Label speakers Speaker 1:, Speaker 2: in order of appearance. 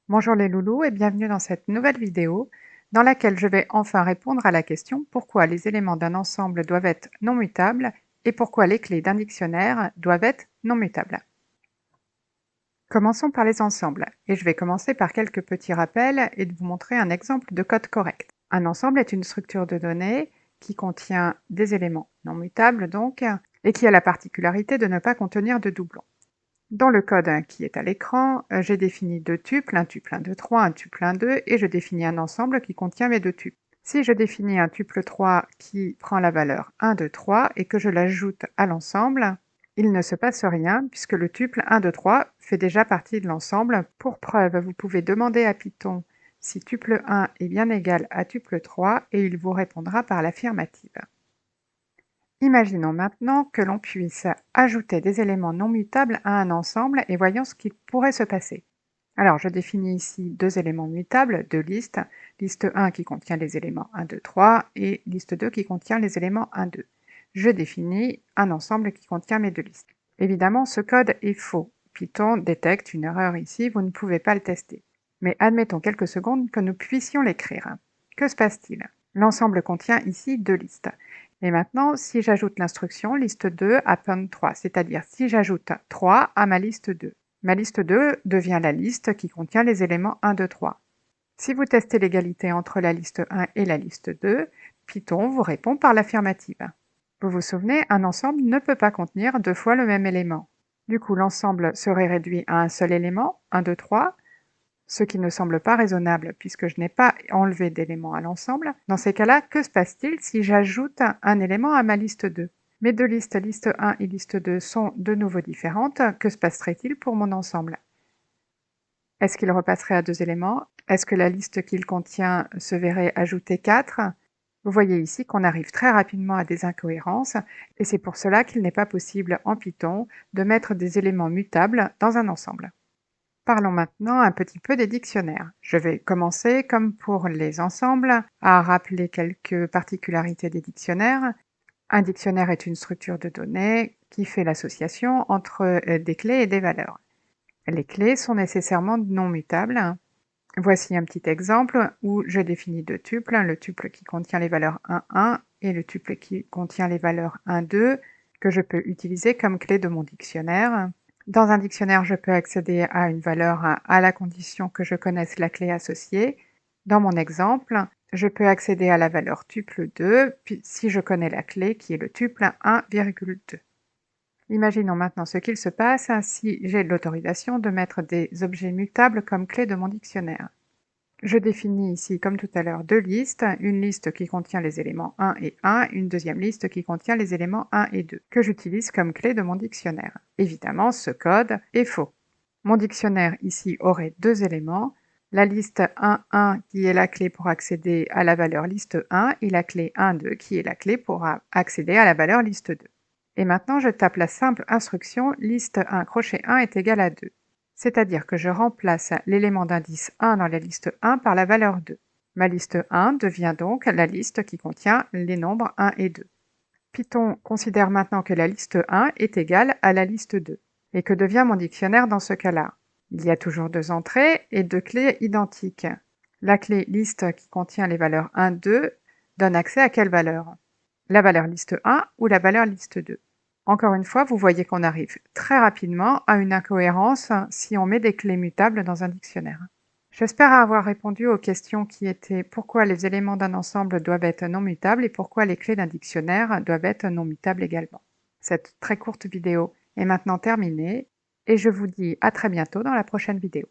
Speaker 1: Bonjour les loulous et bienvenue dans cette nouvelle vidéo dans laquelle je vais enfin répondre à la question pourquoi les éléments d'un ensemble doivent être non mutables et pourquoi les clés d'un dictionnaire doivent être non mutables. Commençons par les ensembles et je vais commencer par quelques petits rappels et de vous montrer un exemple de code correct. Un ensemble est une structure de données qui contient des éléments non mutables donc et qui a la particularité de ne pas contenir de doublons. Dans le code qui est à l'écran, j'ai défini deux tuples, un tuple 1, 2, 3, un tuple 1, 2, et je définis un ensemble qui contient mes deux tuples. Si je définis un tuple 3 qui prend la valeur 1, 2, 3 et que je l'ajoute à l'ensemble, il ne se passe rien puisque le tuple 1, 2, 3 fait déjà partie de l'ensemble. Pour preuve, vous pouvez demander à Python si tuple 1 est bien égal à tuple 3 et il vous répondra par l'affirmative. Imaginons maintenant que l'on puisse ajouter des éléments non mutables à un ensemble et voyons ce qui pourrait se passer. Alors, je définis ici deux éléments mutables, deux listes, liste 1 qui contient les éléments 1, 2, 3 et liste 2 qui contient les éléments 1, 2. Je définis un ensemble qui contient mes deux listes. Évidemment, ce code est faux. Python détecte une erreur ici, vous ne pouvez pas le tester. Mais admettons quelques secondes que nous puissions l'écrire. Que se passe-t-il? L'ensemble contient ici deux listes. Et maintenant, si j'ajoute l'instruction liste 2 append 3, c'est-à-dire si j'ajoute 3 à ma liste 2. Ma liste 2 devient la liste qui contient les éléments 1, 2, 3. Si vous testez l'égalité entre la liste 1 et la liste 2, Python vous répond par l'affirmative. Vous vous souvenez, un ensemble ne peut pas contenir deux fois le même élément. Du coup, l'ensemble serait réduit à un seul élément, 1, 2, 3, ce qui ne semble pas raisonnable puisque je n'ai pas enlevé d'éléments à l'ensemble. Dans ces cas-là, que se passe-t-il si j'ajoute un élément à ma liste 2? Mes deux listes, liste 1 et liste 2, sont de nouveau différentes. Que se passerait-il pour mon ensemble? Est-ce qu'il repasserait à deux éléments? Est-ce que la liste qu'il contient se verrait ajouter 4? Vous voyez ici qu'on arrive très rapidement à des incohérences, et c'est pour cela qu'il n'est pas possible en Python de mettre des éléments mutables dans un ensemble. Parlons maintenant un petit peu des dictionnaires. Je vais commencer, comme pour les ensembles, à rappeler quelques particularités des dictionnaires. Un dictionnaire est une structure de données qui fait l'association entre des clés et des valeurs. Les clés sont nécessairement non mutables. Voici un petit exemple où je définis deux tuples, le tuple qui contient les valeurs 1, 1 et le tuple qui contient les valeurs 1, 2, que je peux utiliser comme clé de mon dictionnaire. Dans un dictionnaire, je peux accéder à une valeur à la condition que je connaisse la clé associée. Dans mon exemple, je peux accéder à la valeur tuple 2 si je connais la clé qui est le tuple 1,2. Imaginons maintenant ce qu'il se passe si j'ai l'autorisation de mettre des objets mutables comme clé de mon dictionnaire. Je définis ici, comme tout à l'heure, deux listes, une liste qui contient les éléments 1 et 1, une deuxième liste qui contient les éléments 1 et 2, que j'utilise comme clé de mon dictionnaire. Évidemment, ce code est faux. Mon dictionnaire ici aurait deux éléments, la liste 1, 1 qui est la clé pour accéder à la valeur liste 1 et la clé 1, 2 qui est la clé pour accéder à la valeur liste 2. Et maintenant, je tape la simple instruction liste 1 crochet 1 est égal à 2. C'est-à-dire que je remplace l'élément d'indice 1 dans la liste 1 par la valeur 2. Ma liste 1 devient donc la liste qui contient les nombres 1 et 2. Python considère maintenant que la liste 1 est égale à la liste 2. Et que devient mon dictionnaire dans ce cas-là? Il y a toujours deux entrées et deux clés identiques. La clé liste qui contient les valeurs 1, 2 donne accès à quelle valeur? La valeur liste 1 ou la valeur liste 2? Encore une fois, vous voyez qu'on arrive très rapidement à une incohérence si on met des clés mutables dans un dictionnaire. J'espère avoir répondu aux questions qui étaient pourquoi les éléments d'un ensemble doivent être non mutables et pourquoi les clés d'un dictionnaire doivent être non mutables également. Cette très courte vidéo est maintenant terminée et je vous dis à très bientôt dans la prochaine vidéo.